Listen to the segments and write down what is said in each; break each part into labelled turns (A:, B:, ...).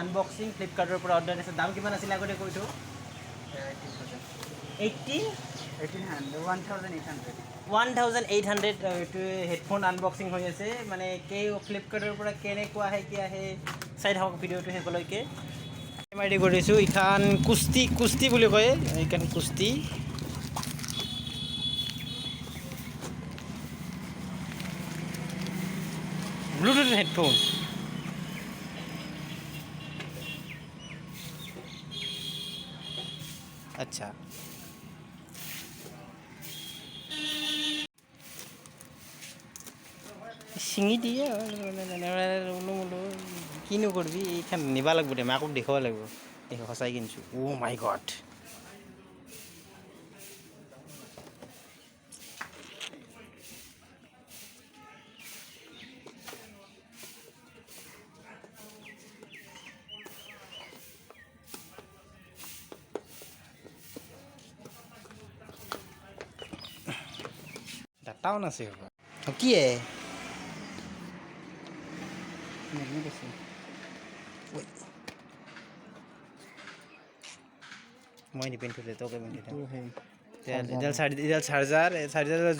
A: unboxing ফ্লিপকাৰ্টৰ পৰা order দিছে দাম কিমান আছিল আগতে কৈ থওঁ 1800 এইটো হেডফোন আনবক্সিং হৈ আছে মানে ফ্লিপকাৰ্টৰ পৰা কেনেকুৱা আহে কি আহে চাই থাকক ভিডিঅ'টো শেষলৈকে মাৰি কৰিছোঁ এইখন কুস্তি বুলি কয় এইখন কুস্তি ব্লুটুথ হেডফোন আচ্ছা ছিঙি দিয়ে কিনো কৰিবি এইখন নিব লাগিব দে মাকক দেখুৱাব লাগিব সঁচাই কিনিছোঁ অ' মাই গড ডাটাও নাছে কি মই নিপিন্ধো দে তোকে পিন্ধি চাৰ্জাৰ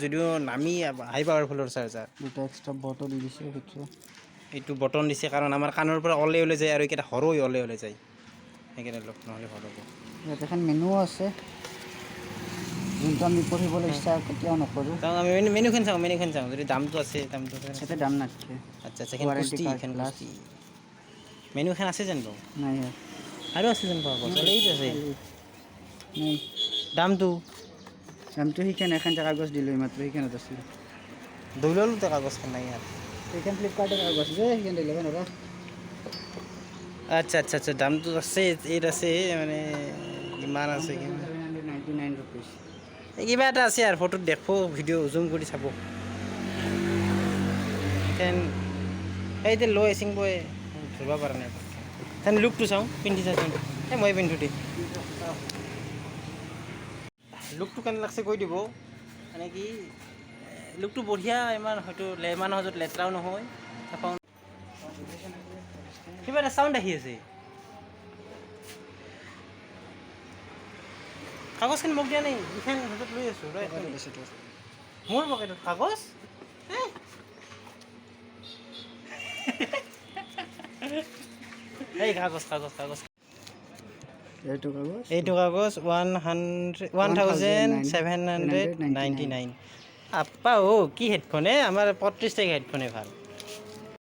A: যদিও নামি হাই পাৱাৰফুলৰ চাৰ্জাৰ
B: দুটা এক্সট্ৰা বটল দি দিছে ভিতৰত
A: এইটো বটন দিছে কাৰণ আমাৰ কাণৰ পৰা ওলাই যায় আৰু এইকেইটা সৰু ওলাই যায় সেইকাৰণে লগ নহ'লে ভাল হ'ব
B: ইয়াত এখন মেনুও আছে যোনটো আমি পঢ়িবলৈ ইচ্ছা কেতিয়াও নকৰোঁ
A: আমি মেনুখন চাওঁ যদি দামটো আছে
B: ইয়াতে দাম নাথাকে
A: আচ্ছা এইখন কুস্তি মেনুখন আছে যেন বাৰু
B: নাই
A: আৰু আছে যেন পাব এইটো আছে
B: নাই
A: দামটো
B: সেইখন এখন কাগজ দিলোঁ মাত্ৰ সেইখনত আছিল
A: ধৰি ল'লোঁ তো কাগজখন নাই ইয়াত
B: সেইখন ফ্লিপকাৰ্টৰ কাগজ যে সেইখন দিলে নৰা
A: আচ্ছা দামটো আছে এইট আছে মানে ইমান আছে কিমান
B: 99 rupees
A: কিবা এটা আছে আৰু ফটোত দেখব ভিডিঅ' জুম কৰি চাব এইটো লৈ চিংব ধৰিব পৰা নাই তেনে লুকটো চাওঁ পিন্ধি চাচোন মই পিন্ধো দে লুকটো কেনে লাগছে কৈ দিব মানে কি লুকটো বঢ়িয়া ইমান হয়তো সহজত লেতেৰাও নহয় কিবা এটা চাউণ্ড আহি আছে কাগজখন মোক দিয়া নাই এইখন হাতত লৈ আছোঁ মোৰ পকেটত কাগজ এই কাগজ এইটো কাগজ 1799 আপা কি হেডফোনে আমাৰ 35 টকীয়া হেডফোনে ভাল